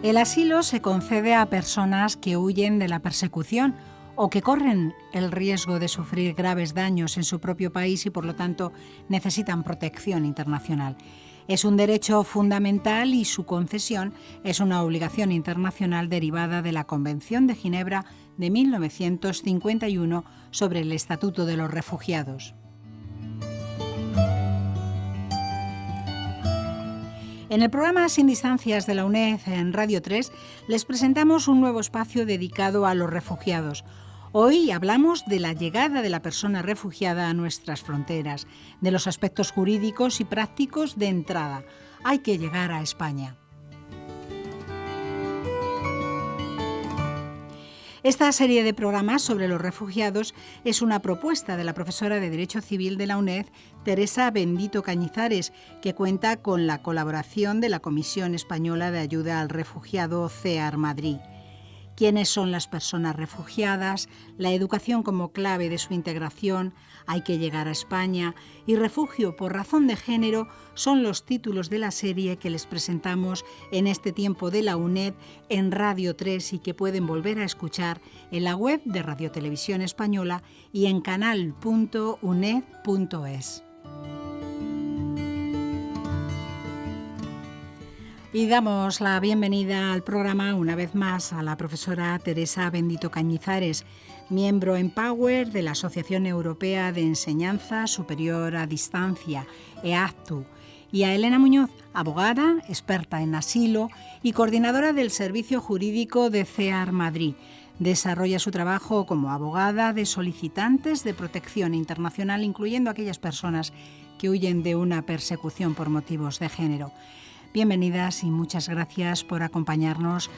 El asilo se concede a personas que huyen de la persecución o que corren el riesgo de sufrir graves daños en su propio país y por lo tanto necesitan protección internacional. Es un derecho fundamental y su concesión es una obligación internacional derivada de la Convención de Ginebra de 1951 sobre el Estatuto de los Refugiados. En el programa Sin Distancias de la UNED en Radio 3 les presentamos un nuevo espacio dedicado a los refugiados. Hoy hablamos de la llegada de la persona refugiada a nuestras fronteras, de los aspectos jurídicos y prácticos de entrada. Hay que llegar a España. Esta serie de programas sobre los refugiados es una propuesta de la profesora de Derecho Civil de la UNED, Teresa Bendito Cañizares, que cuenta con la colaboración de la Comisión Española de Ayuda al Refugiado CEAR Madrid. ¿Quiénes son las personas refugiadas? La educación como clave de su integración, hay que llegar a España y refugio por razón de género son los títulos de la serie que les presentamos en este tiempo de la UNED en Radio 3 y que pueden volver a escuchar en la web de Radio Televisión Española y en canal.uned.es. Y damos la bienvenida al programa una vez más a la profesora Teresa Bendito Cañizares, miembro en Power de la Asociación Europea de Enseñanza Superior a Distancia, EACTU, y a Elena Muñoz, abogada, experta en asilo y coordinadora del Servicio Jurídico de CEAR Madrid. Desarrolla su trabajo como abogada de solicitantes de protección internacional, incluyendo aquellas personas que huyen de una persecución por motivos de género. Bienvenidas y muchas gracias por acompañarnos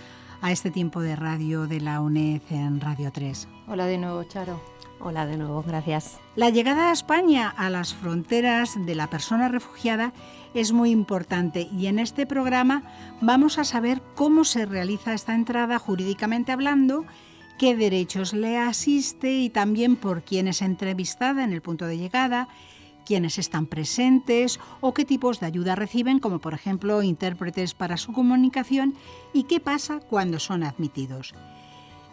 a este tiempo de radio de la UNED en Radio 3. Hola de nuevo, Charo. Hola de nuevo, gracias. La llegada a España a las fronteras de la persona refugiada es muy importante y en este programa vamos a saber cómo se realiza esta entrada jurídicamente hablando, qué derechos le asiste y también por quién es entrevistada en el punto de llegada, quiénes están presentes o qué tipos de ayuda reciben, como por ejemplo intérpretes para su comunicación, y qué pasa cuando son admitidos.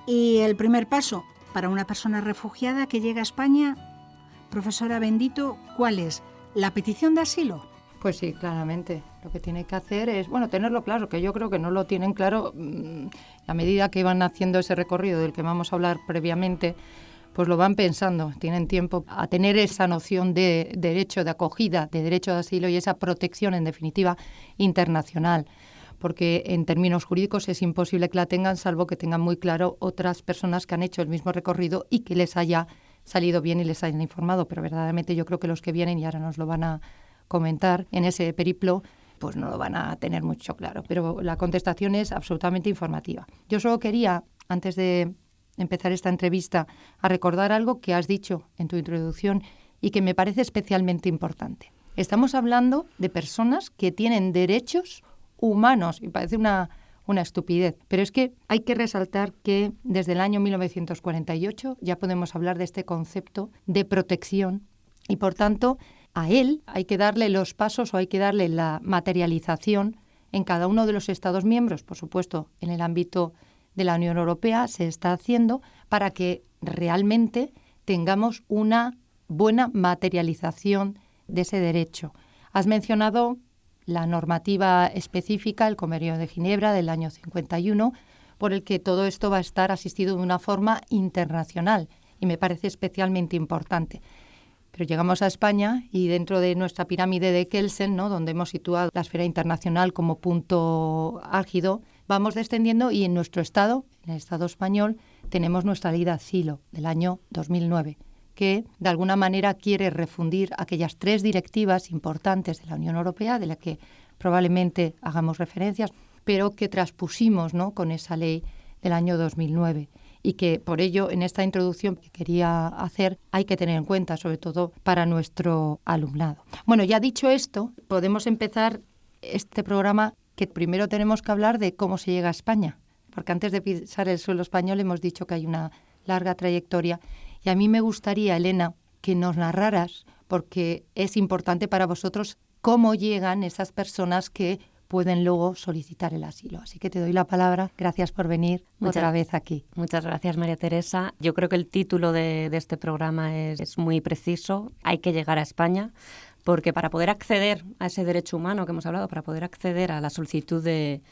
Y el primer paso para una persona refugiada que llega a España, profesora Bendito, ¿cuál es? ¿La petición de asilo? Pues sí, claramente. Lo que tiene que hacer es, tenerlo claro, que yo creo que no lo tienen claro a medida que van haciendo ese recorrido del que vamos a hablar previamente. Pues lo van pensando, tienen tiempo a tener esa noción de derecho de acogida, de derecho de asilo y esa protección, en definitiva, internacional. Porque en términos jurídicos es imposible que la tengan, salvo que tengan muy claro otras personas que han hecho el mismo recorrido y que les haya salido bien y les hayan informado. Pero verdaderamente yo creo que los que vienen, y ahora nos lo van a comentar, en ese periplo, pues no lo van a tener mucho claro. Pero la contestación es absolutamente informativa. Yo solo quería, antes de empezar esta entrevista, a recordar algo que has dicho en tu introducción y que me parece especialmente importante. Estamos hablando de personas que tienen derechos humanos, y parece una estupidez, pero es que hay que resaltar que desde el año 1948 ya podemos hablar de este concepto de protección y, por tanto, a él hay que darle los pasos o hay que darle la materialización en cada uno de los Estados miembros, por supuesto, en el ámbito de la Unión Europea se está haciendo para que realmente tengamos una buena materialización de ese derecho. Has mencionado la normativa específica, el Convenio de Ginebra del año 51, por el que todo esto va a estar asistido de una forma internacional y me parece especialmente importante. Pero llegamos a España y dentro de nuestra pirámide de Kelsen, ¿no?, donde hemos situado la esfera internacional como punto álgido, vamos descendiendo y en nuestro Estado, en el Estado español, tenemos nuestra ley de asilo del año 2009, que de alguna manera quiere refundir aquellas 3 directivas importantes de la Unión Europea, de las que probablemente hagamos referencias, pero que traspusimos, ¿no?, con esa ley del año 2009. Y que por ello en esta introducción que quería hacer hay que tener en cuenta, sobre todo para nuestro alumnado. Bueno, ya dicho esto, podemos empezar este programa, que primero tenemos que hablar de cómo se llega a España, porque antes de pisar el suelo español hemos dicho que hay una larga trayectoria y a mí me gustaría, Elena, que nos narraras, porque es importante para vosotros, cómo llegan esas personas que pueden luego solicitar el asilo. Así que te doy la palabra. Gracias por venir otra vez aquí. Muchas gracias, María Teresa. Yo creo que el título de este programa es muy preciso. Hay que llegar a España, porque para poder acceder a ese derecho humano que hemos hablado, para poder acceder a la solicitud de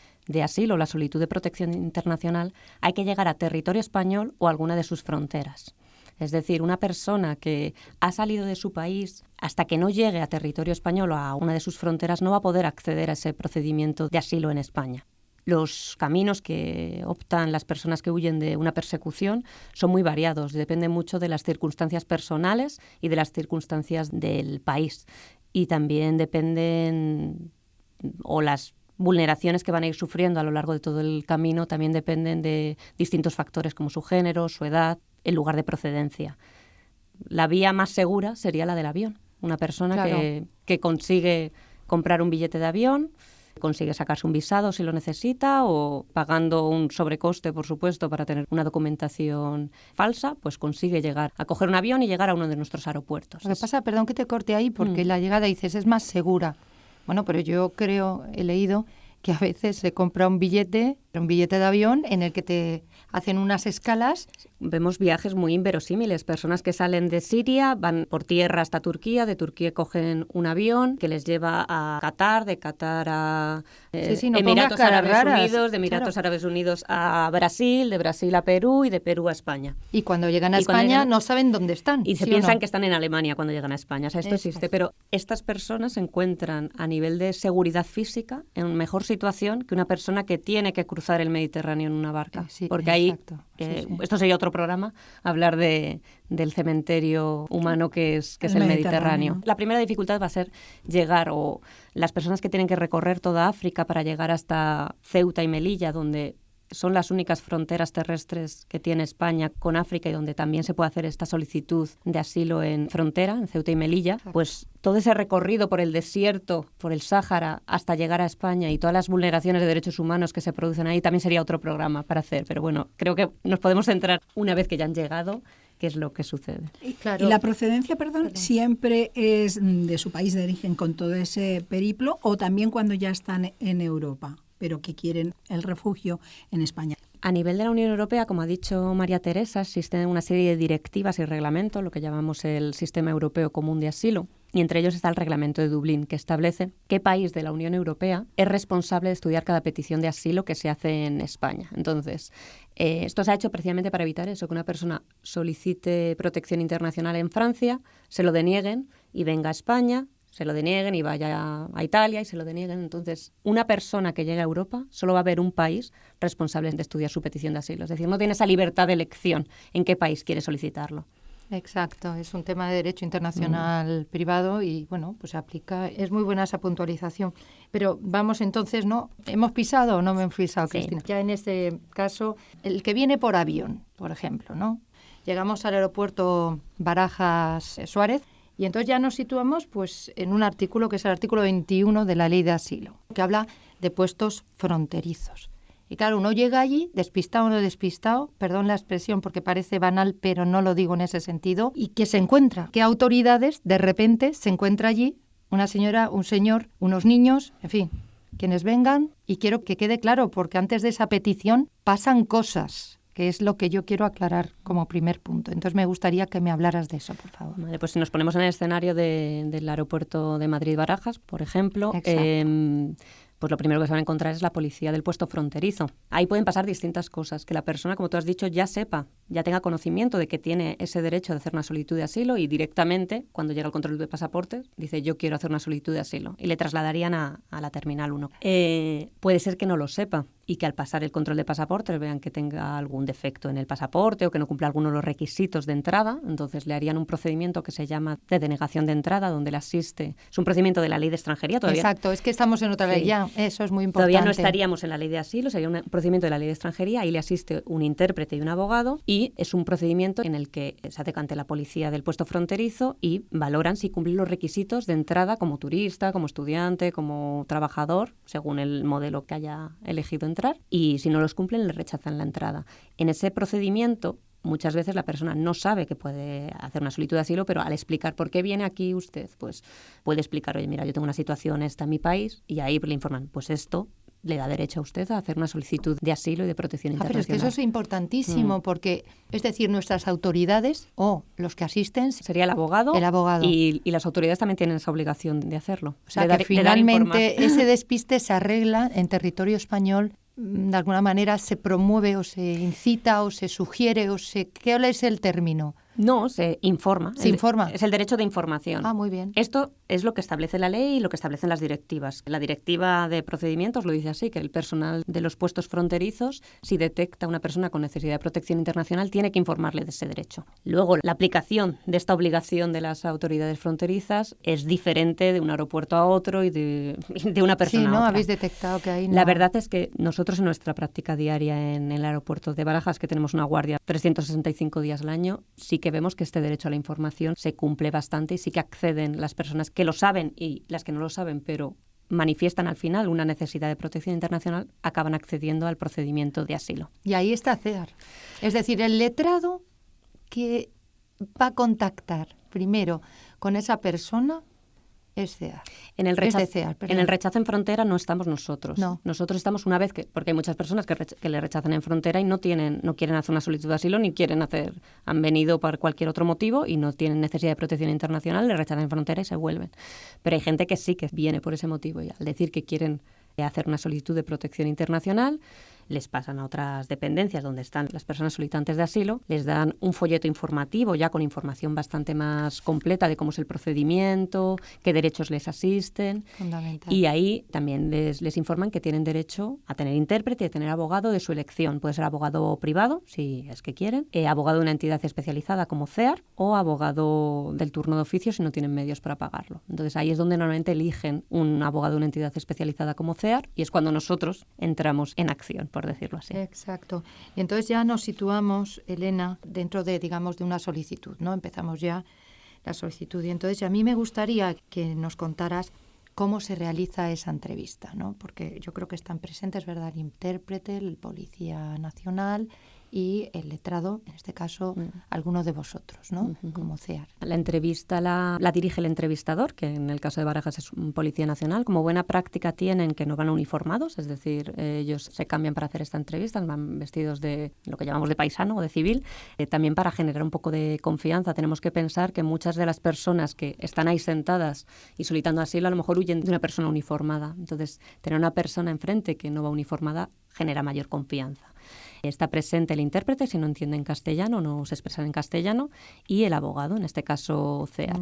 asilo, la solicitud de protección internacional, hay que llegar a territorio español o a alguna de sus fronteras. Es decir, una persona que ha salido de su país, hasta que no llegue a territorio español o a una de sus fronteras, no va a poder acceder a ese procedimiento de asilo en España. Los caminos que optan las personas que huyen de una persecución son muy variados, dependen mucho de las circunstancias personales y de las circunstancias del país. Y también dependen, o las vulneraciones que van a ir sufriendo a lo largo de todo el camino también dependen de distintos factores como su género, su edad, el lugar de procedencia. La vía más segura sería la del avión. Una persona que consigue comprar un billete de avión, consigue sacarse un visado si lo necesita, o pagando un sobrecoste, por supuesto, para tener una documentación falsa, pues consigue llegar a coger un avión y llegar a uno de nuestros aeropuertos. Lo que pasa, perdón que te corte ahí, porque la llegada dices es más segura. Bueno, pero yo creo, he leído que a veces se compra un billete de avión en el que te hacen unas escalas. Vemos viajes muy inverosímiles, personas que salen de Siria, van por tierra hasta Turquía, de Turquía cogen un avión que les lleva a Qatar, de Qatar a Emiratos Árabes Unidos, de Emiratos Árabes Unidos a Brasil, de Brasil a Perú y de Perú a España. Y cuando llegan a España no saben dónde están. Y se piensan que están en Alemania cuando llegan a España. O sea, esto existe, pero estas personas se encuentran a nivel de seguridad física en mejor situación que una persona que tiene que cruzar el Mediterráneo en una barca. Porque ahí, esto sería otro programa, hablar del cementerio humano que es el Mediterráneo. La primera dificultad va a ser llegar, o las personas que tienen que recorrer toda África para llegar hasta Ceuta y Melilla, donde son las únicas fronteras terrestres que tiene España con África y donde también se puede hacer esta solicitud de asilo en frontera, en Ceuta y Melilla, pues todo ese recorrido por el desierto, por el Sáhara, hasta llegar a España y todas las vulneraciones de derechos humanos que se producen ahí, también sería otro programa para hacer. Pero bueno, creo que nos podemos centrar una vez que ya han llegado, qué es lo que sucede. Claro. ¿Y la procedencia, siempre es de su país de origen con todo ese periplo o también cuando ya están en Europa, pero que quieren el refugio en España? A nivel de la Unión Europea, como ha dicho María Teresa, existen una serie de directivas y reglamentos, lo que llamamos el Sistema Europeo Común de Asilo, y entre ellos está el Reglamento de Dublín, que establece qué país de la Unión Europea es responsable de estudiar cada petición de asilo que se hace en España. Entonces, esto se ha hecho precisamente para evitar eso, que una persona solicite protección internacional en Francia, se lo denieguen y venga a España, se lo denieguen y vaya a Italia y se lo denieguen. Entonces, una persona que llegue a Europa solo va a haber un país responsable de estudiar su petición de asilo. Es decir, no tiene esa libertad de elección en qué país quiere solicitarlo. Exacto, es un tema de derecho internacional privado y, bueno, pues se aplica. Es muy buena esa puntualización. Pero vamos entonces, ¿no? ¿Hemos pisado o no hemos pisado, Sí. Cristina? Ya en este caso, el que viene por avión, por ejemplo, ¿no? Llegamos al aeropuerto Barajas Suárez. Y entonces ya nos situamos pues en un artículo que es el artículo 21 de la Ley de Asilo, que habla de puestos fronterizos. Y claro, uno llega allí, despistado o no despistado, perdón la expresión porque parece banal, pero no lo digo en ese sentido, y ¿qué se encuentra? ¿Qué autoridades de repente se encuentra allí? Una señora, un señor, unos niños, en fin, quienes vengan. Y quiero que quede claro, porque antes de esa petición pasan cosas, que es lo que yo quiero aclarar como primer punto. Entonces me gustaría que me hablaras de eso, por favor. Vale, pues si nos ponemos en el escenario del aeropuerto de Madrid-Barajas, por ejemplo, pues lo primero que se van a encontrar es la policía del puesto fronterizo. Ahí pueden pasar distintas cosas, que la persona, como tú has dicho, ya sepa, ya tenga conocimiento de que tiene ese derecho de hacer una solicitud de asilo y directamente, cuando llega el control de pasaporte, dice yo quiero hacer una solicitud de asilo y le trasladarían a la Terminal 1. Puede ser que no lo sepa y que al pasar el control de pasaporte vean que tenga algún defecto en el pasaporte o que no cumpla alguno de los requisitos de entrada, entonces le harían un procedimiento que se llama de denegación de entrada, donde le asiste. Es un procedimiento de la ley de extranjería todavía. Exacto, es que estamos en otra ley ya, eso es muy importante. Todavía no estaríamos en la ley de asilo, sería un procedimiento de la ley de extranjería, ahí le asiste un intérprete y un abogado y es un procedimiento en el que se hace ante la policía del puesto fronterizo y valoran si cumplen los requisitos de entrada como turista, como estudiante, como trabajador, según el modelo que haya elegido entrar, y si no los cumplen le rechazan la entrada. En ese procedimiento muchas veces la persona no sabe que puede hacer una solicitud de asilo, pero al explicar por qué viene aquí usted, pues puede explicar, oye, mira, yo tengo una situación esta en mi país, y ahí le informan, pues esto le da derecho a usted a hacer una solicitud de asilo y de protección internacional. Pero es que eso es importantísimo, porque, es decir, nuestras autoridades o los que asisten... Sería el abogado. El abogado. Y las autoridades también tienen esa obligación de hacerlo. O sea, que finalmente ese despiste se arregla en territorio español. De alguna manera se promueve o se incita o se sugiere o se... ¿Qué es el término? No, se informa. Se informa. Es el derecho de información. Muy bien. Esto es lo que establece la ley y lo que establecen las directivas. La directiva de procedimientos lo dice así, que el personal de los puestos fronterizos, si detecta una persona con necesidad de protección internacional, tiene que informarle de ese derecho. Luego, la aplicación de esta obligación de las autoridades fronterizas es diferente de un aeropuerto a otro y de una persona a otra. Habéis detectado que ahí no... La verdad es que nosotros en nuestra práctica diaria en el aeropuerto de Barajas, que tenemos una guardia 365 días al año, sí que vemos que este derecho a la información se cumple bastante y sí que acceden las personas que lo saben y las que no lo saben, pero manifiestan al final una necesidad de protección internacional, acaban accediendo al procedimiento de asilo. Y ahí está CEAR. Es decir, el letrado que va a contactar primero con esa persona es CEAR. En el rechazo en frontera no estamos nosotros. No. Nosotros estamos una vez que... Porque hay muchas personas que le rechazan en frontera y no quieren hacer una solicitud de asilo ni han venido por cualquier otro motivo y no tienen necesidad de protección internacional, le rechazan en frontera y se vuelven. Pero hay gente que sí que viene por ese motivo y al decir que quieren hacer una solicitud de protección internacional, les pasan a otras dependencias donde están las personas solicitantes de asilo, les dan un folleto informativo ya con información bastante más completa de cómo es el procedimiento, qué derechos les asisten. Fundamental. Y ahí también les informan que tienen derecho a tener intérprete y a tener abogado de su elección. Puede ser abogado privado, si es que quieren, abogado de una entidad especializada como CEAR o abogado del turno de oficio si no tienen medios para pagarlo. Entonces ahí es donde normalmente eligen un abogado de una entidad especializada como CEAR y es cuando nosotros entramos en acción, por decirlo así. Exacto. Y entonces ya nos situamos, Elena, dentro de, digamos, de una solicitud, ¿no? Empezamos ya la solicitud. Y entonces a mí me gustaría que nos contaras cómo se realiza esa entrevista, ¿no? Porque yo creo que están presentes, ¿verdad?, el intérprete, el policía nacional y el letrado, en este caso, alguno de vosotros, ¿no? Como CEAR. La entrevista la dirige el entrevistador, que en el caso de Barajas es un policía nacional. Como buena práctica tienen que no van uniformados, es decir, ellos se cambian para hacer esta entrevista, van vestidos de lo que llamamos de paisano o de civil. También para generar un poco de confianza tenemos que pensar que muchas de las personas que están ahí sentadas y solicitando asilo a lo mejor huyen de una persona uniformada. Entonces, tener una persona enfrente que no va uniformada genera mayor confianza. Está presente el intérprete, si no entiende en castellano, no se expresa en castellano, y el abogado, en este caso CEAR.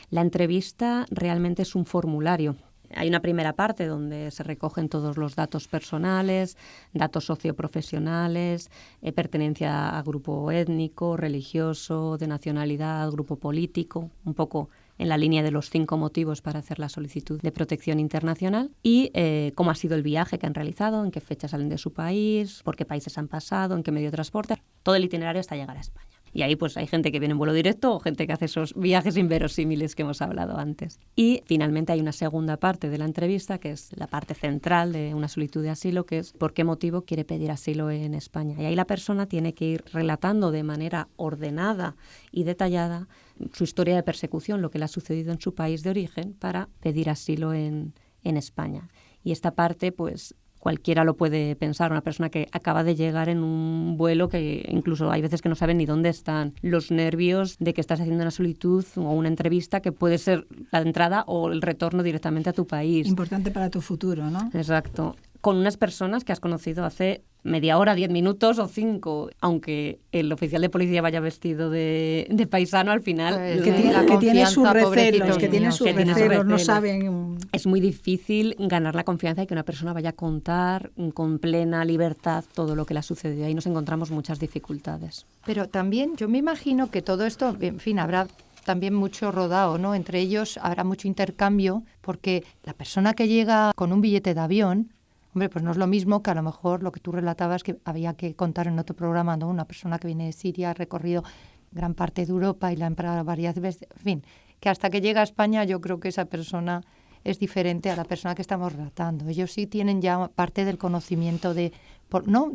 La entrevista realmente es un formulario. Hay una primera parte donde se recogen todos los datos personales, datos socioprofesionales, pertenencia a grupo étnico, religioso, de nacionalidad, grupo político, un poco en la línea de los 5 motivos para hacer la solicitud de protección internacional y cómo ha sido el viaje que han realizado, en qué fecha salen de su país, por qué países han pasado, en qué medio de transporte, todo el itinerario hasta llegar a España. Y ahí pues hay gente que viene en vuelo directo o gente que hace esos viajes inverosímiles que hemos hablado antes. Y finalmente hay una segunda parte de la entrevista, que es la parte central de una solicitud de asilo, que es por qué motivo quiere pedir asilo en España. Y ahí la persona tiene que ir relatando de manera ordenada y detallada su historia de persecución, lo que le ha sucedido en su país de origen para pedir asilo en España. Y esta parte, pues, cualquiera lo puede pensar, una persona que acaba de llegar en un vuelo que incluso hay veces que no saben ni dónde están, los nervios de que estás haciendo una solicitud o una entrevista que puede ser la entrada o el retorno directamente a tu país. Importante para tu futuro, ¿no? Exacto. Con unas personas que has conocido hace media hora, 10 minutos o 5, aunque el oficial de policía vaya vestido de paisano, al final... Pues, que tiene sus recelos, no saben... Es muy difícil ganar la confianza y que una persona vaya a contar con plena libertad todo lo que le ha sucedido. Ahí nos encontramos muchas dificultades. Pero también yo me imagino que todo esto, en fin, habrá también mucho rodado, ¿no? Entre ellos habrá mucho intercambio, porque la persona que llega con un billete de avión, hombre, pues no es lo mismo que a lo mejor lo que tú relatabas que había que contar en otro programa, ¿no? Una persona que viene de Siria, ha recorrido gran parte de Europa y la ha emprado varias veces, en fin, que hasta que llega a España yo creo que esa persona es diferente a la persona que estamos relatando. Ellos sí tienen ya parte del conocimiento de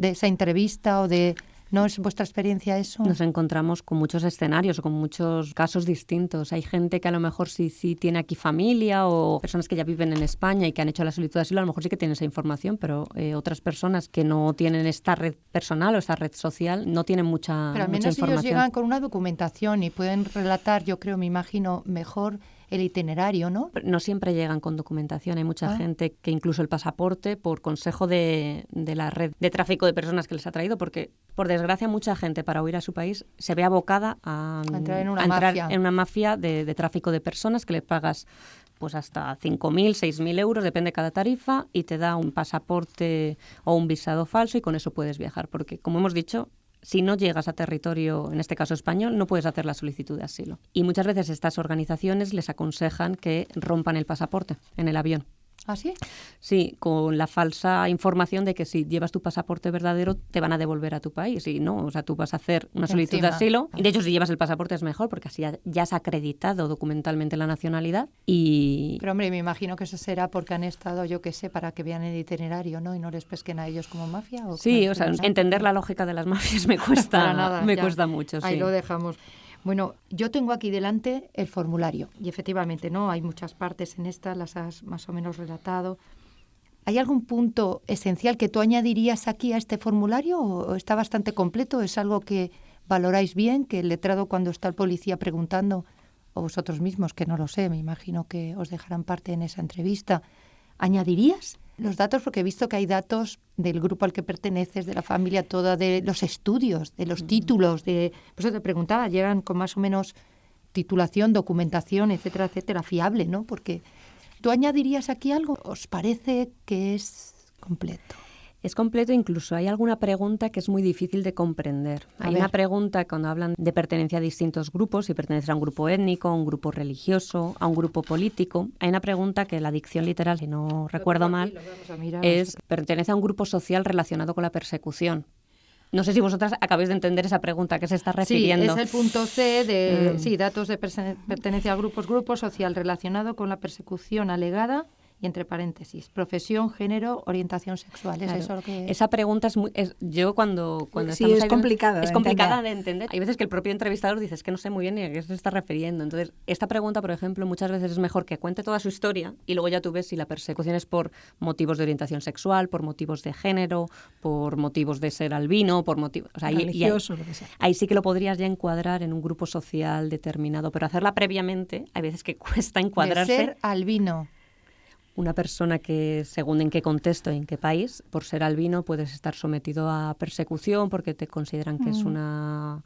esa entrevista o de ¿No es vuestra experiencia eso? Nos encontramos con muchos escenarios o con muchos casos distintos. Hay gente que a lo mejor sí tiene aquí familia o personas que ya viven en España y que han hecho la solicitud de asilo, a lo mejor sí que tienen esa información, pero otras personas que no tienen esta red personal o esta red social no tienen mucha información. Pero al menos ellos llegan con una documentación y pueden relatar, yo creo, me imagino, mejor el itinerario, ¿no? No siempre llegan con documentación. Hay mucha gente que incluso el pasaporte, por consejo de la red de tráfico de personas que les ha traído, porque por desgracia mucha gente para huir a su país se ve abocada a entrar en una mafia de tráfico de personas que le pagas pues hasta 5.000, 6.000 euros, depende de cada tarifa, y te da un pasaporte o un visado falso y con eso puedes viajar. Porque, como hemos dicho, si no llegas a territorio, en este caso español, no puedes hacer la solicitud de asilo. Y muchas veces estas organizaciones les aconsejan que rompan el pasaporte en el avión. ¿Ah, sí? Sí, con la falsa información de que si llevas tu pasaporte verdadero te van a devolver a tu país. Y no, o sea, tú vas a hacer una solicitud de asilo. Y de hecho, si llevas el pasaporte es mejor porque así ya has acreditado documentalmente la nacionalidad. Pero hombre, me imagino que eso será porque han estado, yo qué sé, para que vean el itinerario, ¿no? Y no les pesquen a ellos como mafia. ¿O sí, o sea, entender la lógica de las mafias me cuesta, cuesta mucho. Ahí sí. lo dejamos. Bueno, yo tengo aquí delante el formulario y efectivamente, ¿no? Hay muchas partes en esta, las has más o menos relatado. ¿Hay algún punto esencial que tú añadirías aquí a este formulario o está bastante completo? ¿Es algo que valoráis bien, que el letrado cuando está el policía preguntando, o vosotros mismos, que no lo sé, me imagino que os dejarán parte en esa entrevista, añadirías los datos? Porque he visto que hay datos del grupo al que perteneces, de la familia toda, de los estudios, de los títulos, por eso te preguntaba, llegan con más o menos titulación, documentación, etcétera, etcétera, fiable, ¿no? Porque ¿tú añadirías aquí algo? ¿Os parece que es completo? Es completo, incluso hay alguna pregunta que es muy difícil de comprender. Hay una pregunta cuando hablan de pertenencia a distintos grupos, si perteneces a un grupo étnico, a un grupo religioso, a un grupo político. Hay una pregunta que la dicción literal, si no recuerdo mal, es ¿pertenece a un grupo social relacionado con la persecución? No sé si vosotras acabáis de entender esa pregunta, ¿a qué se está refiriendo? Sí, es el punto C de datos de pertenencia a grupo social relacionado con la persecución alegada. Y entre paréntesis, profesión, género, orientación sexual. ¿Es eso lo que...? Esa pregunta es muy... yo cuando sí, es complicada. Es complicada de entender. Hay veces que el propio entrevistador dice, es que no sé muy bien ni a qué se está refiriendo. Entonces, esta pregunta, por ejemplo, muchas veces es mejor que cuente toda su historia y luego ya tú ves si la persecución es por motivos de orientación sexual, por motivos de género, por motivos de ser albino, por motivos... O sea, religioso, lo que sea. Ahí sí que lo podrías ya encuadrar en un grupo social determinado, pero hacerla previamente, hay veces que cuesta encuadrarse. De ser albino. Una persona que, según en qué contexto y en qué país, por ser albino puedes estar sometido a persecución porque te consideran que es una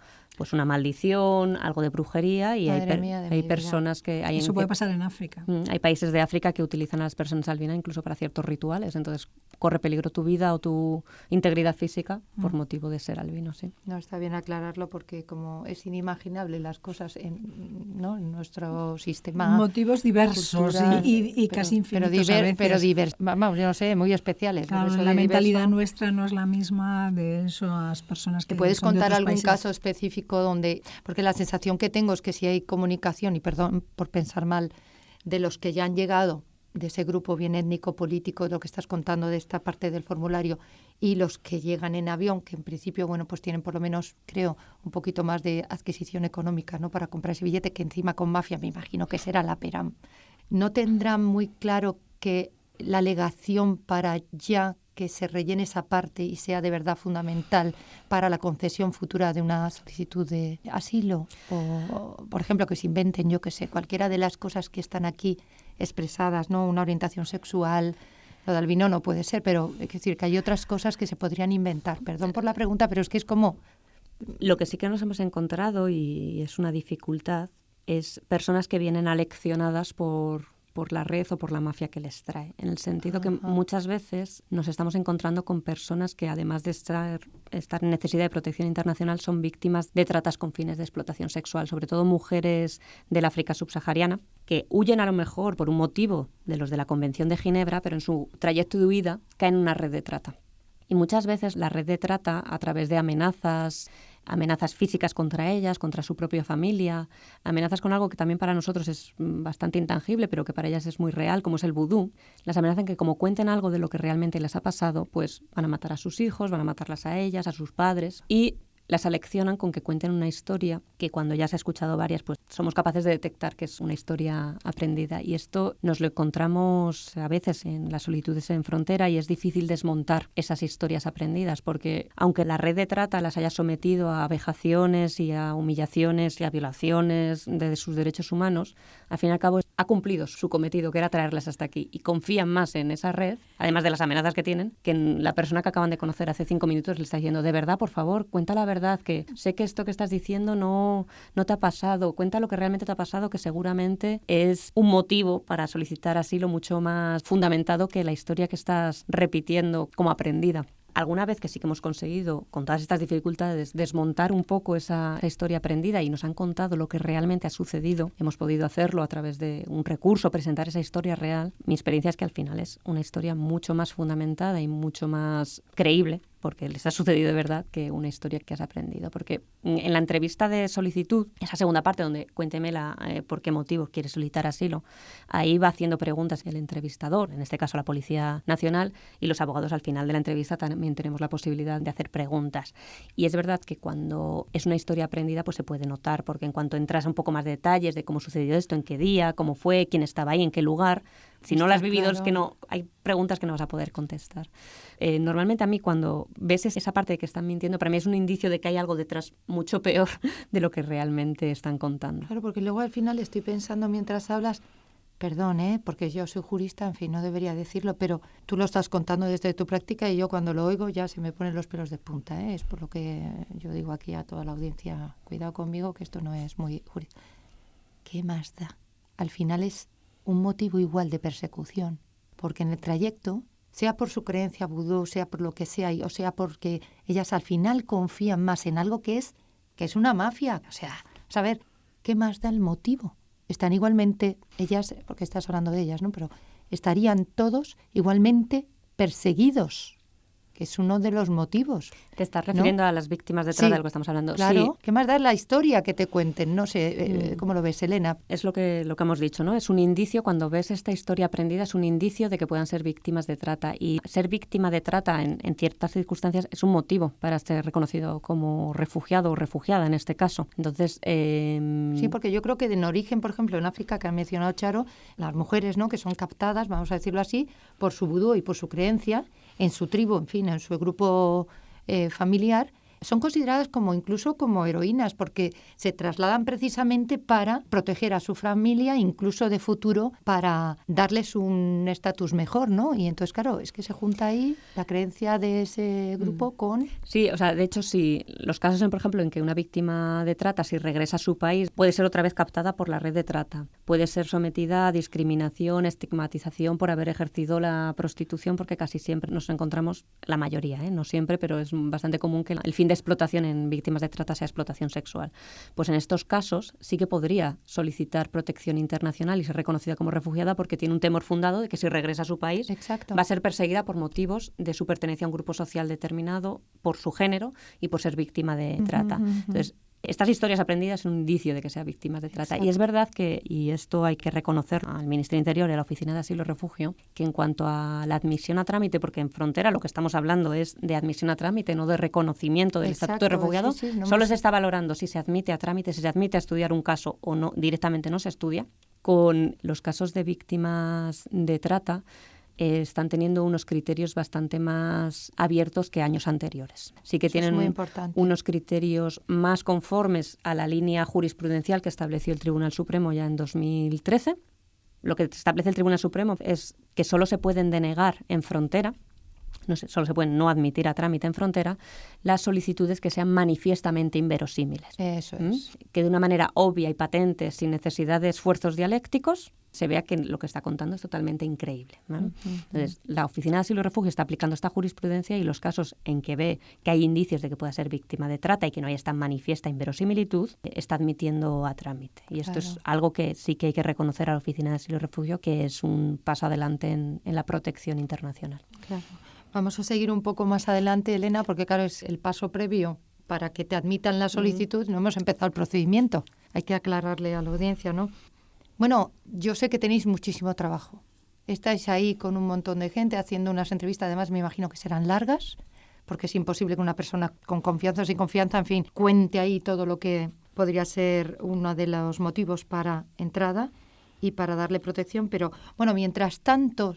maldición, algo de brujería, y hay personas que... Eso puede pasar en África. Hay países de África que utilizan a las personas albinas incluso para ciertos rituales, entonces corre peligro tu vida o tu integridad física por motivo de ser albino, sí. No, está bien aclararlo porque como es inimaginable las cosas en nuestro sistema... Motivos diversos y casi infinitos a veces. Vamos, yo no sé, muy especiales. Claro, la mentalidad nuestra no es la misma de esas personas que... ¿Te puedes son de contar otros algún países? caso específico donde... Porque la sensación que tengo es que si hay comunicación, y perdón por pensar mal, de los que ya han llegado de ese grupo bien étnico, político, lo que estás contando de esta parte del formulario, y los que llegan en avión, que en principio, bueno, pues tienen por lo menos, creo, un poquito más de adquisición económica, ¿no?, para comprar ese billete, que encima con mafia me imagino que será la pera. ¿No tendrán muy claro que la alegación para ya que se rellene esa parte y sea de verdad fundamental para la concesión futura de una solicitud de asilo? O, por ejemplo, que se inventen, yo qué sé, cualquiera de las cosas que están aquí expresadas, ¿no? Una orientación sexual, lo de albino no puede ser, pero es decir, que hay otras cosas que se podrían inventar. Perdón por la pregunta, pero es que es como... Lo que sí que nos hemos encontrado, y es una dificultad, es personas que vienen aleccionadas por la red o por la mafia que les trae, en el sentido que muchas veces nos estamos encontrando con personas que, además de estar en necesidad de protección internacional, son víctimas de tratas con fines de explotación sexual, sobre todo mujeres del África subsahariana, que huyen a lo mejor por un motivo de los de la Convención de Ginebra, pero en su trayecto de huida caen en una red de trata. Y muchas veces la red de trata, a través de amenazas físicas contra ellas, contra su propia familia, amenazas con algo que también para nosotros es bastante intangible, pero que para ellas es muy real, como es el vudú, las amenazan que como cuenten algo de lo que realmente les ha pasado, pues van a matar a sus hijos, van a matarlas a ellas, a sus padres. Y la seleccionan con que cuenten una historia que cuando ya se ha escuchado varias, pues somos capaces de detectar que es una historia aprendida. Y esto nos lo encontramos a veces en las solicitudes en frontera y es difícil desmontar esas historias aprendidas porque aunque la red de trata las haya sometido a vejaciones y a humillaciones y a violaciones de sus derechos humanos, al fin y al cabo ha cumplido su cometido, que era traerlas hasta aquí. Y confían más en esa red, además de las amenazas que tienen, que en la persona que acaban de conocer hace 5 minutos le está diciendo, de verdad, por favor, cuenta la verdad, que sé que esto que estás diciendo no te ha pasado, cuenta lo que realmente te ha pasado, que seguramente es un motivo para solicitar asilo mucho más fundamentado que la historia que estás repitiendo como aprendida. Alguna vez que sí que hemos conseguido, con todas estas dificultades, desmontar un poco esa historia aprendida y nos han contado lo que realmente ha sucedido, hemos podido hacerlo a través de un recurso, presentar esa historia real, mi experiencia es que al final es una historia mucho más fundamentada y mucho más creíble, porque les ha sucedido de verdad, que una historia que has aprendido. Porque en la entrevista de solicitud, esa segunda parte donde cuénteme por qué motivo quiere solicitar asilo, ahí va haciendo preguntas el entrevistador, en este caso la Policía Nacional, y los abogados al final de la entrevista también tenemos la posibilidad de hacer preguntas. Y es verdad que cuando es una historia aprendida, pues se puede notar, porque en cuanto entras a un poco más de detalles de cómo sucedió esto, en qué día, cómo fue, quién estaba ahí, en qué lugar, si no lo has vivido, claro, es que no, hay preguntas que no vas a poder contestar. Normalmente a mí cuando ves esa parte de que están mintiendo, para mí es un indicio de que hay algo detrás mucho peor de lo que realmente están contando. Claro, porque luego al final estoy pensando mientras hablas, perdón, porque yo soy jurista, en fin, no debería decirlo, pero tú lo estás contando desde tu práctica y yo cuando lo oigo ya se me ponen los pelos de punta, Es por lo que yo digo aquí a toda la audiencia, cuidado conmigo, que esto no es muy jurista. ¿Qué más da? Al final es un motivo igual de persecución, porque en el trayecto, sea por su creencia vudú, sea por lo que sea, o sea porque ellas al final confían más en algo que es una mafia. O sea, saber qué más da el motivo. Están igualmente, ellas, porque estás hablando de ellas, ¿no? Pero estarían todos igualmente perseguidos, que es uno de los motivos. Te estás refiriendo, ¿no?, a las víctimas de trata, sí, de lo que estamos hablando. Claro, sí. ¿Qué más da la historia que te cuenten? No sé, ¿cómo lo ves, Elena? Es lo que hemos dicho, ¿no? Es un indicio, cuando ves esta historia aprendida, es un indicio de que puedan ser víctimas de trata. Y ser víctima de trata en ciertas circunstancias es un motivo para ser reconocido como refugiado o refugiada en este caso. Entonces, sí, porque yo creo que en origen, por ejemplo, en África, que ha mencionado Charo, las mujeres, ¿no?, que son captadas, vamos a decirlo así, por su vudú y por su creencia, en su tribu, en fin, en su grupo familiar, son consideradas incluso como heroínas, porque se trasladan precisamente para proteger a su familia, incluso de futuro, para darles un estatus mejor, ¿no? Y entonces, claro, es que se junta ahí la creencia de ese grupo con... Sí, o sea, de hecho, sí, los casos, por ejemplo, en que una víctima de trata, si regresa a su país, puede ser otra vez captada por la red de trata, puede ser sometida a discriminación, estigmatización por haber ejercido la prostitución, porque casi siempre nos encontramos, la mayoría, no siempre, pero es bastante común que el fin de explotación en víctimas de trata sea explotación sexual. Pues en estos casos sí que podría solicitar protección internacional y ser reconocida como refugiada porque tiene un temor fundado de que si regresa a su país, exacto, va a ser perseguida por motivos de su pertenencia a un grupo social determinado, por su género y por ser víctima de trata. Entonces, estas historias aprendidas son un indicio de que sea víctimas de trata. Exacto. Y es verdad que, y esto hay que reconocer al Ministerio de Interior y a la Oficina de Asilo y Refugio, que en cuanto a la admisión a trámite, porque en frontera lo que estamos hablando es de admisión a trámite, no de reconocimiento del estatuto de refugiado, solo se está valorando si se admite a trámite, si se admite a estudiar un caso o no, directamente no se estudia. Con los casos de víctimas de trata, están teniendo unos criterios bastante más abiertos que años anteriores. Sí que tienen unos criterios más conformes a la línea jurisprudencial que estableció el Tribunal Supremo ya en 2013. Lo que establece el Tribunal Supremo es que solo se pueden denegar en frontera, solo se pueden no admitir a trámite en frontera, las solicitudes que sean manifiestamente inverosímiles. Eso es. Que de una manera obvia y patente, sin necesidad de esfuerzos dialécticos, se vea que lo que está contando es totalmente increíble, ¿no? Entonces, la Oficina de Asilo y Refugio está aplicando esta jurisprudencia y los casos en que ve que hay indicios de que pueda ser víctima de trata y que no haya esta manifiesta inverosimilitud, está admitiendo a trámite. Y esto es algo que sí que hay que reconocer a la Oficina de Asilo y Refugio, que es un paso adelante en la protección internacional. Claro. Vamos a seguir un poco más adelante, Elena, porque claro, es el paso previo para que te admitan la solicitud. No hemos empezado el procedimiento. Hay que aclararle a la audiencia, ¿no? Bueno, yo sé que tenéis muchísimo trabajo. Estáis ahí con un montón de gente haciendo unas entrevistas, además me imagino que serán largas, porque es imposible que una persona con confianza o sin confianza, en fin, cuente ahí todo lo que podría ser uno de los motivos para entrada y para darle protección. Pero, bueno, mientras tanto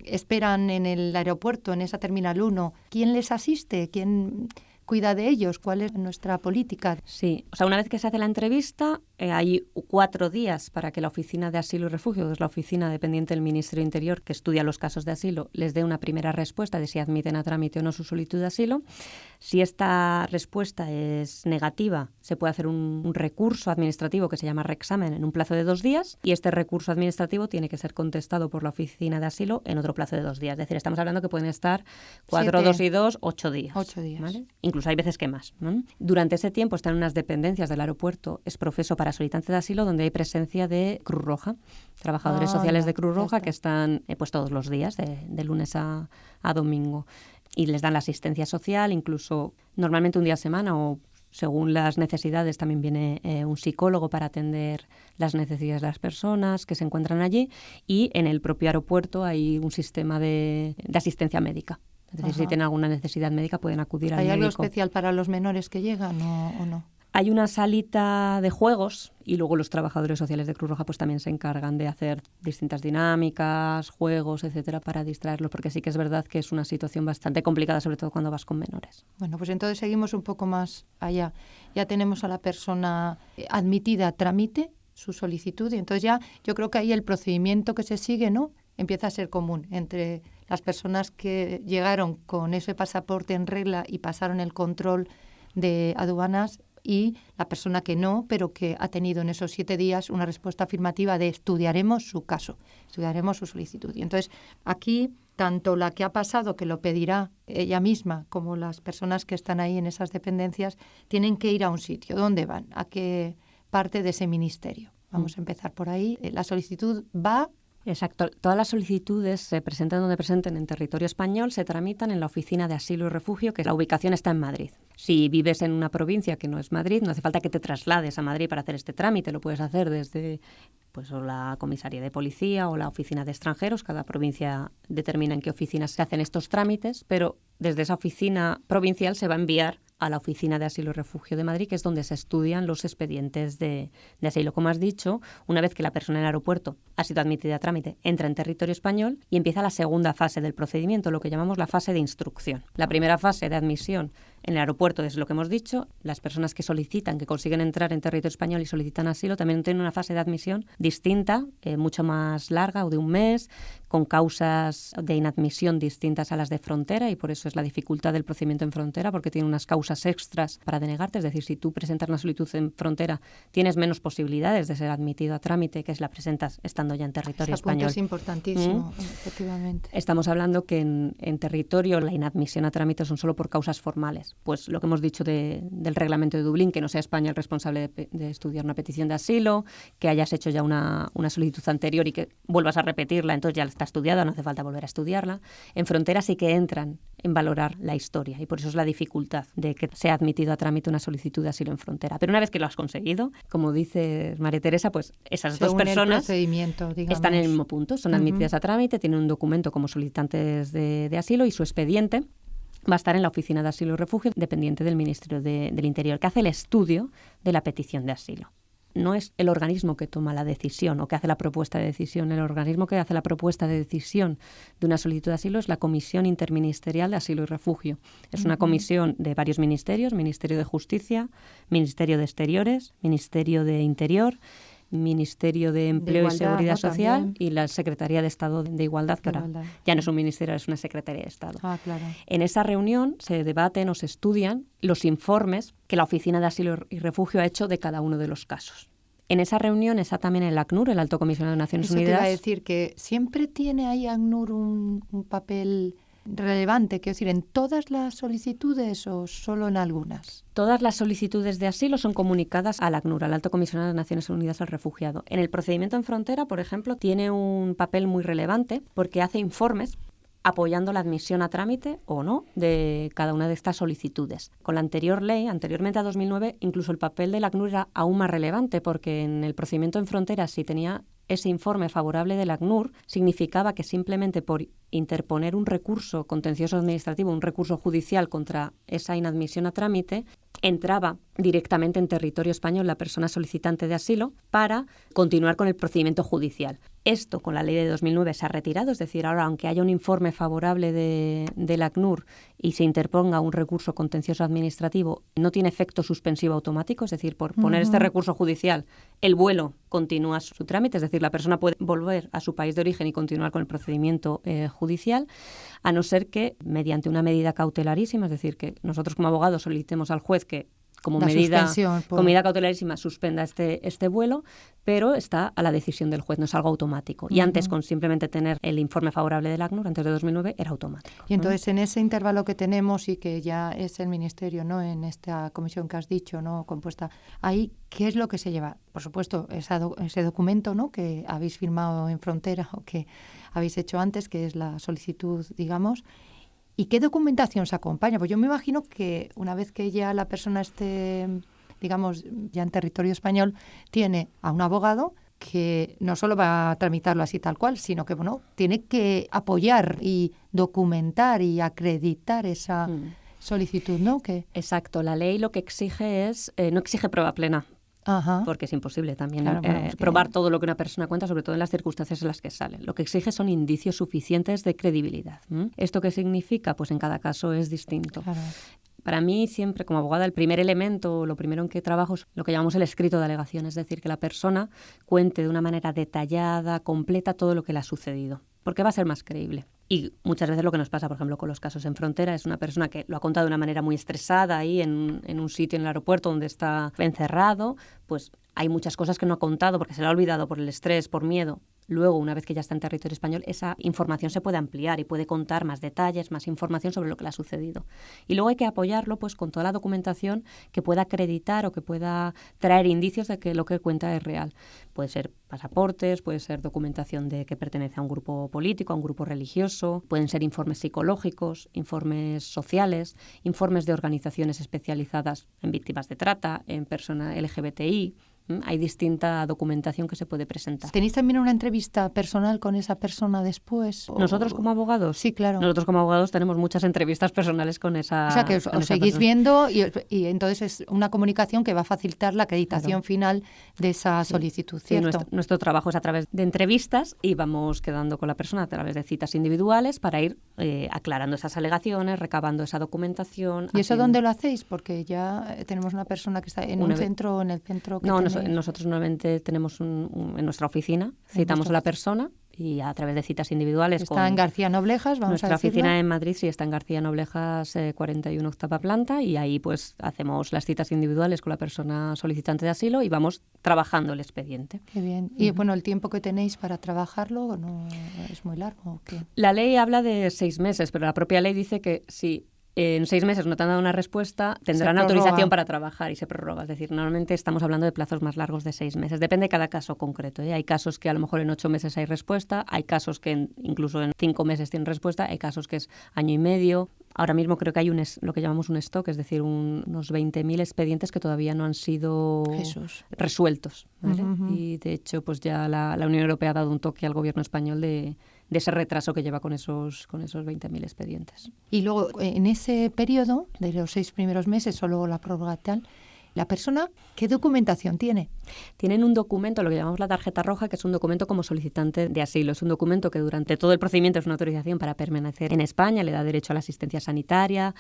esperan en el aeropuerto, en esa Terminal 1, ¿quién les asiste? ¿Quién cuida de ellos? ¿Cuál es nuestra política? Sí, o sea, una vez que se hace la entrevista, hay 4 días para que la Oficina de Asilo y Refugio, que es la oficina dependiente del Ministerio de Interior que estudia los casos de asilo, les dé una primera respuesta de si admiten a trámite o no su solicitud de asilo. Si esta respuesta es negativa, se puede hacer un recurso administrativo que se llama reexamen en un plazo de 2 días, y este recurso administrativo tiene que ser contestado por la Oficina de Asilo en otro plazo de 2 días. Es decir, estamos hablando que pueden estar 4, 2 y 2, 8 días. 8 días. ¿Vale? Incluso hay veces que más, ¿no? Durante ese tiempo están en unas dependencias del aeropuerto, es profeso para solicitantes de asilo, donde hay presencia de Cruz Roja, trabajadores sociales de Cruz Roja que están pues todos los días, de lunes a domingo, y les dan la asistencia social, incluso normalmente un día a semana o según las necesidades también viene un psicólogo para atender las necesidades de las personas que se encuentran allí, y en el propio aeropuerto hay un sistema de asistencia médica. Es decir, si tienen alguna necesidad médica pueden acudir al médico. ¿Hay algo especial para los menores que llegan o no? Hay una salita de juegos y luego los trabajadores sociales de Cruz Roja pues también se encargan de hacer distintas dinámicas, juegos, etcétera, para distraerlos, porque sí que es verdad que es una situación bastante complicada, sobre todo cuando vas con menores. Bueno, pues entonces seguimos un poco más allá. Ya tenemos a la persona admitida a trámite, su solicitud, y entonces ya yo creo que ahí el procedimiento que se sigue, ¿no?, empieza a ser común entre las personas que llegaron con ese pasaporte en regla y pasaron el control de aduanas, y la persona que no, pero que ha tenido en esos 7 días una respuesta afirmativa de estudiaremos su caso, estudiaremos su solicitud. Y entonces aquí tanto la que ha pasado, que lo pedirá ella misma, como las personas que están ahí en esas dependencias, tienen que ir a un sitio. ¿Dónde van? ¿A qué parte de ese ministerio? Vamos a empezar por ahí. La solicitud va... Exacto. Todas las solicitudes se presentan donde presenten en territorio español, se tramitan en la Oficina de Asilo y Refugio, que la ubicación está en Madrid. Si vives en una provincia que no es Madrid, no hace falta que te traslades a Madrid para hacer este trámite. Lo puedes hacer desde pues, o la comisaría de policía o la oficina de extranjeros. Cada provincia determina en qué oficinas se hacen estos trámites, pero desde esa oficina provincial se va a enviar a la Oficina de Asilo y Refugio de Madrid, que es donde se estudian los expedientes de asilo. Como has dicho, una vez que la persona en el aeropuerto ha sido admitida a trámite, entra en territorio español y empieza la segunda fase del procedimiento, lo que llamamos la fase de instrucción. La primera fase de admisión en el aeropuerto es lo que hemos dicho. Las personas que solicitan, que consiguen entrar en territorio español y solicitan asilo, también tienen una fase de admisión distinta, mucho más larga, o de un mes, con causas de inadmisión distintas a las de frontera, y por eso es la dificultad del procedimiento en frontera, porque tiene unas causas extras para denegarte. Es decir, si tú presentas una solicitud en frontera, tienes menos posibilidades de ser admitido a trámite que si la presentas estando ya en territorio español. Es importantísimo, efectivamente. Estamos hablando que en territorio la inadmisión a trámite son solo por causas formales. Pues lo que hemos dicho del reglamento de Dublín, que no sea España el responsable de estudiar una petición de asilo, que hayas hecho ya una solicitud anterior y que vuelvas a repetirla, entonces ya está estudiada, no hace falta volver a estudiarla. En frontera sí que entran en valorar la historia, y por eso es la dificultad de que sea admitido a trámite una solicitud de asilo en frontera. Pero una vez que lo has conseguido, como dice María Teresa, pues esas dos personas están en el mismo punto, son admitidas a trámite, tienen un documento como solicitantes de asilo, y su expediente va a estar en la Oficina de Asilo y Refugio, dependiente del Ministerio del Interior, que hace el estudio de la petición de asilo. No es el organismo que toma la decisión o que hace la propuesta de decisión. El organismo que hace la propuesta de decisión de una solicitud de asilo es la Comisión Interministerial de Asilo y Refugio. Es una comisión de varios ministerios: Ministerio de Justicia, Ministerio de Exteriores, Ministerio de Interior, Ministerio de Empleo y Seguridad Social, también, y la Secretaría de Estado de Igualdad, que ahora ya no es un ministerio, es una Secretaría de Estado. Claro. En esa reunión se debaten o se estudian los informes que la Oficina de Asilo y Refugio ha hecho de cada uno de los casos. En esa reunión está también el ACNUR, el Alto Comisionado de Naciones Unidas. Eso te iba a decir, que siempre tiene ahí ACNUR un papel relevante, quiero decir, ¿en todas las solicitudes o solo en algunas? Todas las solicitudes de asilo son comunicadas al ACNUR, al Alto Comisionado de Naciones Unidas al Refugiado. En el procedimiento en frontera, por ejemplo, tiene un papel muy relevante porque hace informes apoyando la admisión a trámite o no de cada una de estas solicitudes. Con la anterior ley, anteriormente a 2009, incluso el papel del ACNUR era aún más relevante, porque en el procedimiento en frontera, si tenía ese informe favorable del ACNUR, significaba que simplemente por interponer un recurso contencioso administrativo, un recurso judicial contra esa inadmisión a trámite, entraba directamente en territorio español la persona solicitante de asilo para continuar con el procedimiento judicial. Esto con la ley de 2009 se ha retirado, es decir, ahora aunque haya un informe favorable del ACNUR y se interponga un recurso contencioso administrativo, no tiene efecto suspensivo automático, es decir, por poner este recurso judicial, el vuelo continúa su trámite, es decir, la persona puede volver a su país de origen y continuar con el procedimiento judicial, a no ser que mediante una medida cautelarísima, es decir, que nosotros como abogados solicitemos al juez que como medida cautelarísima suspenda este vuelo, pero está a la decisión del juez, no es algo automático. Y antes, con simplemente tener el informe favorable del ACNUR, antes de 2009, era automático. Y entonces, en ese intervalo que tenemos y que ya es el Ministerio, ¿no?, en esta comisión que has dicho, ¿no?, compuesta, ahí, ¿qué es lo que se lleva? Por supuesto, ese documento, ¿no?, que habéis firmado en frontera o que habéis hecho antes, que es la solicitud, digamos. ¿Y qué documentación se acompaña? Pues yo me imagino que una vez que ya la persona esté, digamos, ya en territorio español, tiene a un abogado que no solo va a tramitarlo así tal cual, sino que, bueno, tiene que apoyar y documentar y acreditar esa solicitud, ¿no? Exacto. La ley lo que exige es, no exige prueba plena. Ajá. Porque es imposible también probar todo lo que una persona cuenta, sobre todo en las circunstancias en las que sale. Lo que exige son indicios suficientes de credibilidad. ¿Esto qué significa? Pues en cada caso es distinto. Claro. Para mí siempre, como abogada, el primer elemento, lo primero en que trabajo es lo que llamamos el escrito de alegación, es decir, que la persona cuente de una manera detallada, completa, todo lo que le ha sucedido, porque va a ser más creíble. Y muchas veces lo que nos pasa, por ejemplo, con los casos en frontera, es una persona que lo ha contado de una manera muy estresada ahí en un sitio en el aeropuerto donde está encerrado, pues hay muchas cosas que no ha contado porque se le ha olvidado por el estrés, por miedo. Luego, una vez que ya está en territorio español, esa información se puede ampliar y puede contar más detalles, más información sobre lo que le ha sucedido. Y luego hay que apoyarlo pues con toda la documentación que pueda acreditar o que pueda traer indicios de que lo que cuenta es real. Puede ser pasaportes, puede ser documentación de que pertenece a un grupo político, a un grupo religioso, pueden ser informes psicológicos, informes sociales, informes de organizaciones especializadas en víctimas de trata, en personas LGBTI. Hay distinta documentación que se puede presentar. ¿Tenéis también una entrevista personal con esa persona después? ¿Nosotros como abogados? Sí, claro. Nosotros como abogados tenemos muchas entrevistas personales con esa. O sea, que os seguís viendo y entonces es una comunicación que va a facilitar la acreditación final de esa solicitud, ¿cierto? Sí, nuestro trabajo es a través de entrevistas y vamos quedando con la persona a través de citas individuales para ir aclarando esas alegaciones, recabando esa documentación. ¿Y eso dónde lo hacéis? Porque ya tenemos una persona que está en un centro, en el centro que nosotros normalmente tenemos en nuestra oficina, citamos a la persona y a través de citas individuales. Está en García Noblejas, vamos a decirlo. Nuestra oficina en Madrid sí está en García Noblejas 41 octava planta y ahí pues hacemos las citas individuales con la persona solicitante de asilo y vamos trabajando el expediente. Qué bien. Y bueno, ¿el tiempo que tenéis para trabajarlo no es muy largo o qué? La ley habla de 6 meses, pero la propia ley dice que si en 6 meses no te han dado una respuesta, tendrán autorización para trabajar y se prorroga. Es decir, normalmente estamos hablando de plazos más largos de 6 meses. Depende de cada caso concreto. Hay casos que a lo mejor en 8 meses hay respuesta, hay casos que incluso en 5 meses tienen respuesta, hay casos que es año y medio. Ahora mismo creo que hay lo que llamamos un stock, es decir, unos 20.000 expedientes que todavía no han sido resueltos, ¿vale? Y de hecho, pues ya la Unión Europea ha dado un toque al gobierno español de ese retraso que lleva con esos 20.000 expedientes. Y luego, en ese periodo de los 6 primeros meses o luego la prórroga tal, la persona, ¿qué documentación tiene? Tienen un documento, lo que llamamos la tarjeta roja, que es un documento como solicitante de asilo. Es un documento que durante todo el procedimiento es una autorización para permanecer en España, le da derecho a la asistencia sanitaria,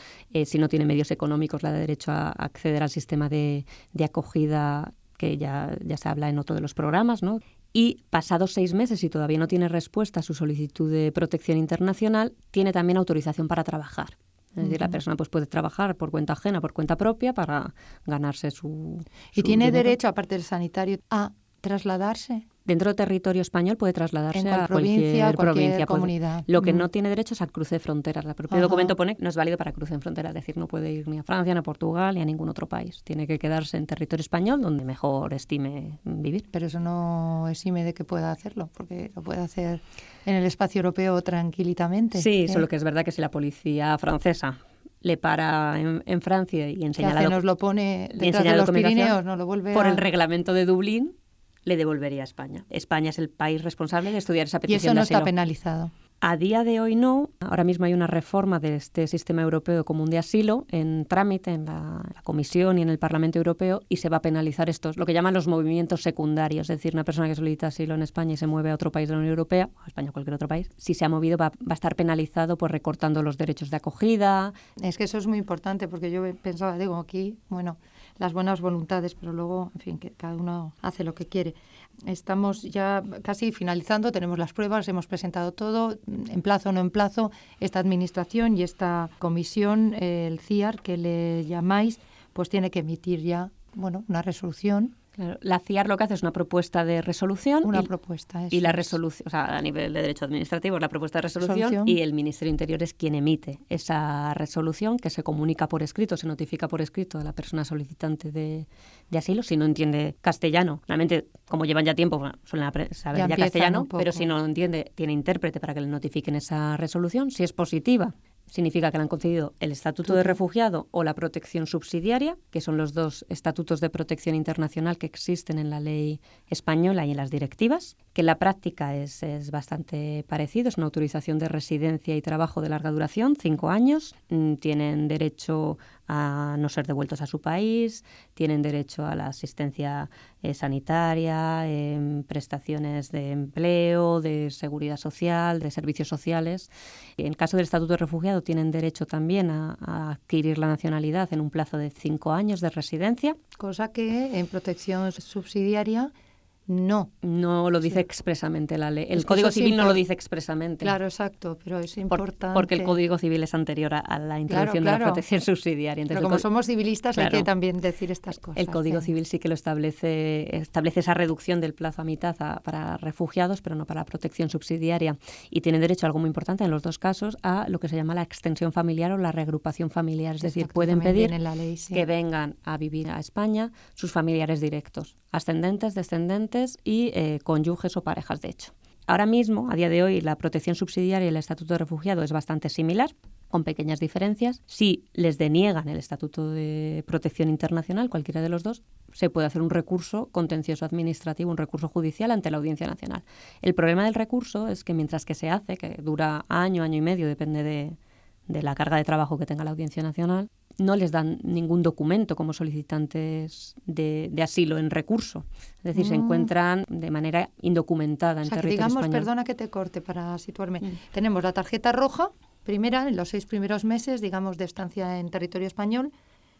si no tiene medios económicos le da derecho a acceder al sistema de acogida que ya se habla en otro de los programas, ¿no? Y pasados 6 meses, si todavía no tiene respuesta a su solicitud de protección internacional, tiene también autorización para trabajar. Es decir, la persona pues puede trabajar por cuenta ajena, por cuenta propia, para ganarse su ¿Y tiene dinero. Derecho, aparte del sanitario, a trasladarse? Dentro del territorio español puede trasladarse a cualquier provincia, comunidad. Lo que no tiene derecho es al cruce de fronteras. El propio documento pone que no es válido para cruce en fronteras, es decir, no puede ir ni a Francia, ni a Portugal, ni a ningún otro país. Tiene que quedarse en territorio español donde mejor estime vivir. Pero eso no exime de que pueda hacerlo, porque lo puede hacer en el espacio europeo tranquilamente. Sí, solo que es verdad que si la policía francesa le para en Francia y enseña nos lo pone detrás de los Pirineos, no lo vuelve por el reglamento de Dublín, le devolvería a España. España es el país responsable de estudiar esa petición de asilo. Y eso no está penalizado. A día de hoy no. Ahora mismo hay una reforma de este sistema europeo común de asilo en trámite en la Comisión y en el Parlamento Europeo, y se va a penalizar estos, lo que llaman los movimientos secundarios. Es decir, una persona que solicita asilo en España y se mueve a otro país de la Unión Europea, o a España o cualquier otro país, si se ha movido va a estar penalizado pues recortando los derechos de acogida. Es que eso es muy importante, porque yo pensaba, digo, aquí, bueno, las buenas voluntades, pero luego, en fin, que cada uno hace lo que quiere. Estamos ya casi finalizando, tenemos las pruebas, hemos presentado todo, en plazo o no en plazo, esta administración y esta comisión, el CIAR, que le llamáis, pues tiene que emitir ya, bueno, una resolución. Claro, la CIAR lo que hace es una propuesta de resolución. Y la resolución, o sea, a nivel de derecho administrativo, es la propuesta de resolución, y el Ministerio de Interior es quien emite esa resolución, que se comunica por escrito, se notifica por escrito a la persona solicitante de asilo, si no entiende castellano. Realmente, como llevan ya tiempo, suelen saber ya castellano, pero si no lo entiende, tiene intérprete para que le notifiquen esa resolución. Si es positiva, significa que le han concedido el estatuto de refugiado o la protección subsidiaria, que son los dos estatutos de protección internacional que existen en la ley española y en las directivas, que en la práctica es bastante parecido. Es una autorización de residencia y trabajo de larga duración, 5 años. Tienen derecho a no ser devueltos a su país, tienen derecho a la asistencia sanitaria, prestaciones de empleo, de seguridad social, de servicios sociales. En caso del estatuto de refugiado tienen derecho también a adquirir la nacionalidad en un plazo de 5 años de residencia. Cosa que en protección subsidiaria no lo dice expresamente la ley. El Código Civil no lo dice expresamente. Claro, exacto, pero es importante. Porque el Código Civil es anterior a la introducción de la protección subsidiaria. Entonces, pero como somos civilistas hay que también decir estas cosas. El Código Civil sí que lo establece esa reducción del plazo a mitad para refugiados, pero no para la protección subsidiaria. Y tienen derecho, algo muy importante en los dos casos, a lo que se llama la extensión familiar o la reagrupación familiar. Es decir, pueden pedir que vengan a vivir a España sus familiares directos, ascendentes, descendentes y cónyuges o parejas, de hecho. Ahora mismo, a día de hoy, la protección subsidiaria y el estatuto de refugiado es bastante similar, con pequeñas diferencias. Si les deniegan el estatuto de protección internacional, cualquiera de los dos, se puede hacer un recurso contencioso administrativo, un recurso judicial ante la Audiencia Nacional. El problema del recurso es que mientras que se hace, que dura año y medio, depende de la carga de trabajo que tenga la Audiencia Nacional, no les dan ningún documento como solicitantes de asilo en recurso. Es decir, se encuentran de manera indocumentada en territorio digamos, español. Perdona que te corte para situarme. Tenemos la tarjeta roja, primera, en los 6 primeros meses, digamos, de estancia en territorio español,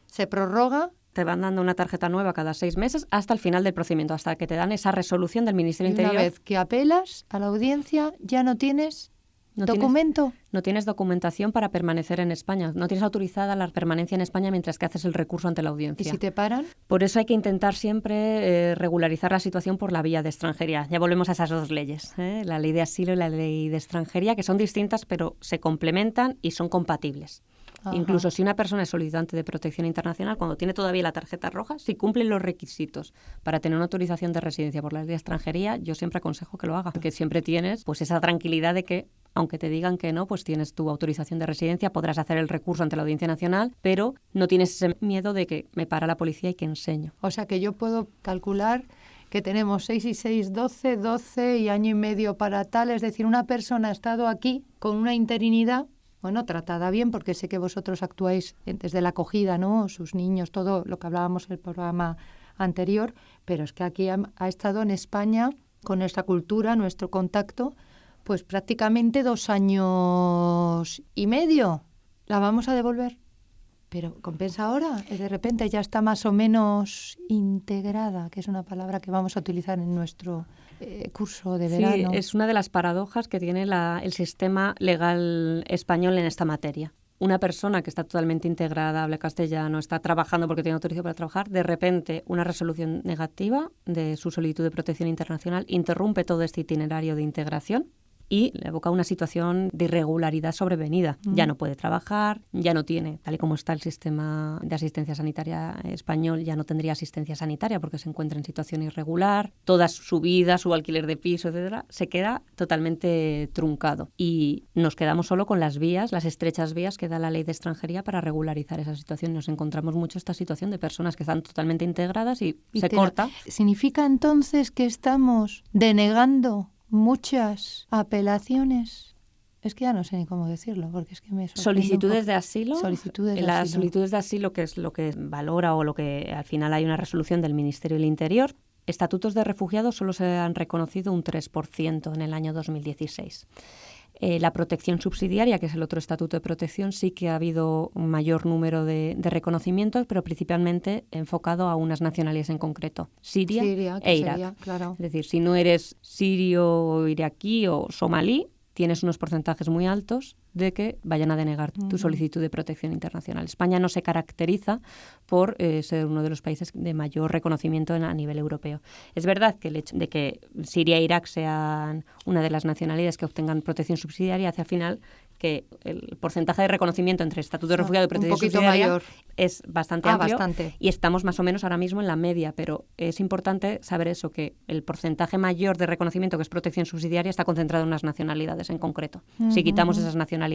se prorroga. Te van dando una tarjeta nueva cada 6 meses hasta el final del procedimiento, hasta que te dan esa resolución del Ministerio del Interior. Una vez que apelas a la audiencia, ya no tienes documento. No tienes documentación para permanecer en España. No tienes autorizada la permanencia en España mientras que haces el recurso ante la audiencia. ¿Y si te paran? Por eso hay que intentar siempre regularizar la situación por la vía de extranjería. Ya volvemos a esas dos leyes, la ley de asilo y la ley de extranjería, que son distintas pero se complementan y son compatibles. Ajá. Incluso si una persona es solicitante de protección internacional, cuando tiene todavía la tarjeta roja, si cumple los requisitos para tener una autorización de residencia por la ley de extranjería, yo siempre aconsejo que lo haga, porque siempre tienes pues esa tranquilidad de que, aunque te digan que no, pues tienes tu autorización de residencia, podrás hacer el recurso ante la Audiencia Nacional, pero no tienes ese miedo de que me para la policía y que enseño. O sea que yo puedo calcular que tenemos 6 y 6, 12 y año y medio para tal, es decir, una persona ha estado aquí con una interinidad, bueno, tratada bien, porque sé que vosotros actuáis desde la acogida, ¿no? Sus niños, todo lo que hablábamos en el programa anterior, pero es que aquí ha estado en España con nuestra cultura, nuestro contacto, pues prácticamente 2 años y medio. ¿La vamos a devolver? Pero compensa ahora, de repente ya está más o menos integrada, que es una palabra que vamos a utilizar en nuestro curso de verano. Sí, es una de las paradojas que tiene el sistema legal español en esta materia. Una persona que está totalmente integrada, habla castellano, está trabajando porque tiene autorización para trabajar, de repente una resolución negativa de su solicitud de protección internacional interrumpe todo este itinerario de integración y le evoca una situación de irregularidad sobrevenida. Ya no puede trabajar, ya no tiene, tal y como está el sistema de asistencia sanitaria español, ya no tendría asistencia sanitaria porque se encuentra en situación irregular. Toda su vida, su alquiler de piso, etcétera, se queda totalmente truncado. Y nos quedamos solo con las vías, las estrechas vías que da la ley de extranjería para regularizar esa situación. Nos encontramos mucho esta situación de personas que están totalmente integradas y se corta. ¿Significa entonces que estamos denegando muchas apelaciones? Es que ya no sé ni cómo decirlo, porque es que me sorprende solicitudes de asilo. Las solicitudes de asilo, que es lo que valora o lo que al final hay una resolución del Ministerio del Interior. Estatutos de refugiados solo se han reconocido un 3% en el año 2016. La protección subsidiaria, que es el otro estatuto de protección, sí que ha habido un mayor número de reconocimientos, pero principalmente enfocado a unas nacionalidades en concreto, Siria e Irak. Sería, claro. Es decir, si no eres sirio, iraquí o somalí, tienes unos porcentajes muy altos de que vayan a denegar tu solicitud de protección internacional. España no se caracteriza por ser uno de los países de mayor reconocimiento a nivel europeo. Es verdad que el hecho de que Siria e Irak sean una de las nacionalidades que obtengan protección subsidiaria hace al final que el porcentaje de reconocimiento entre estatuto de refugiado y protección subsidiaria mayor. Es bastante amplio. Bastante. Y estamos más o menos ahora mismo en la media, pero es importante saber eso, que el porcentaje mayor de reconocimiento, que es protección subsidiaria, está concentrado en unas nacionalidades en concreto. Si quitamos esas nacionalidades,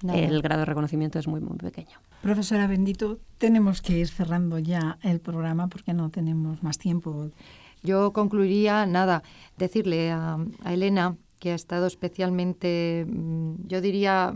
el grado de reconocimiento es muy, muy pequeño. Profesora Bendito, tenemos que ir cerrando ya el programa porque no tenemos más tiempo. Yo concluiría, decirle a Elena que ha estado especialmente, yo diría,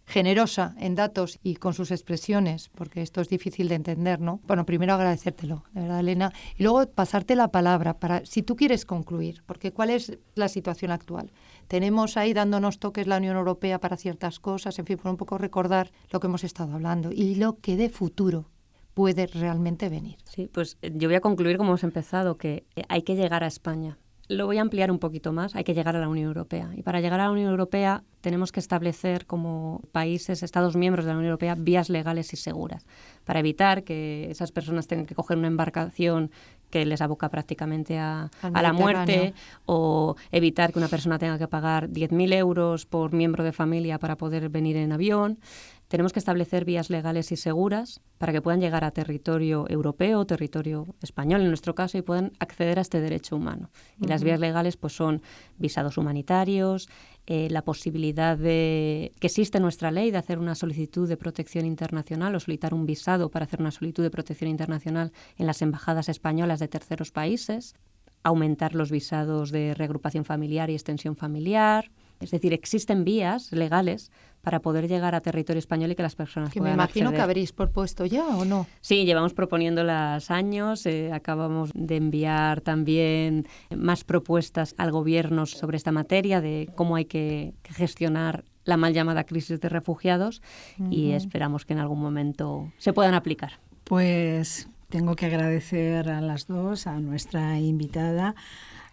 generosa en datos y con sus expresiones, porque esto es difícil de entender, ¿no? Bueno, primero agradecértelo, de verdad, Elena, y luego pasarte la palabra para, si tú quieres concluir, porque ¿cuál es la situación actual? Tenemos ahí dándonos toques la Unión Europea para ciertas cosas, en fin, por un poco recordar lo que hemos estado hablando y lo que de futuro puede realmente venir. Sí, pues yo voy a concluir como hemos empezado, que hay que llegar a España. Lo voy a ampliar un poquito más, hay que llegar a la Unión Europea. Y para llegar a la Unión Europea tenemos que establecer como países, Estados miembros de la Unión Europea, vías legales y seguras, para evitar que esas personas tengan que coger una embarcación que les aboca prácticamente a la muerte, o evitar que una persona tenga que pagar 10.000 euros por miembro de familia para poder venir en avión. Tenemos que establecer vías legales y seguras para que puedan llegar a territorio europeo, territorio español en nuestro caso, y puedan acceder a este derecho humano. Y las vías legales pues son visados humanitarios, la posibilidad de que existe en nuestra ley de hacer una solicitud de protección internacional o solicitar un visado para hacer una solicitud de protección internacional en las embajadas españolas de terceros países, aumentar los visados de reagrupación familiar y extensión familiar. Es decir, existen vías legales para poder llegar a territorio español y que las personas puedan acceder. Que me imagino que habréis propuesto ya, ¿o no? Sí, llevamos proponiéndolas años. Acabamos de enviar también más propuestas al Gobierno sobre esta materia de cómo hay que gestionar la mal llamada crisis de refugiados y esperamos que en algún momento se puedan aplicar. Pues tengo que agradecer a las dos, a nuestra invitada,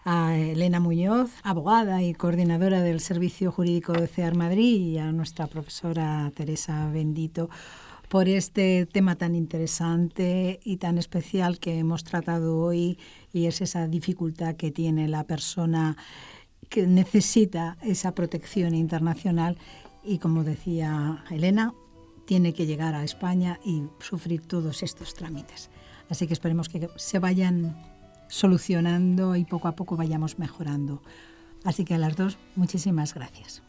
a Elena Muñoz, abogada y coordinadora del Servicio Jurídico de CEAR Madrid, y a nuestra profesora Teresa Bendito por este tema tan interesante y tan especial que hemos tratado hoy, y es esa dificultad que tiene la persona que necesita esa protección internacional y, como decía Elena, tiene que llegar a España y sufrir todos estos trámites. Así que esperemos que se vayan solucionando y poco a poco vayamos mejorando. Así que a las dos, muchísimas gracias.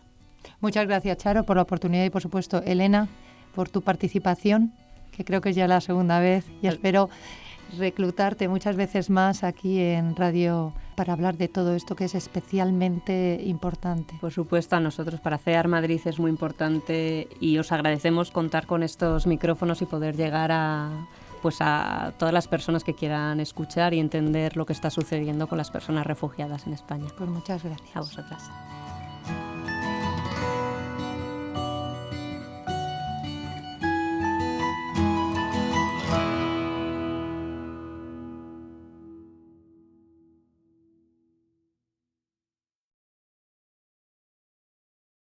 Muchas gracias, Charo, por la oportunidad y, por supuesto, Elena, por tu participación, que creo que es ya la segunda vez, y espero reclutarte muchas veces más aquí en Radio para hablar de todo esto que es especialmente importante. Por supuesto, a nosotros para CEAR Madrid es muy importante y os agradecemos contar con estos micrófonos y poder llegar a todas las personas que quieran escuchar y entender lo que está sucediendo con las personas refugiadas en España. Pues muchas gracias. A vosotras.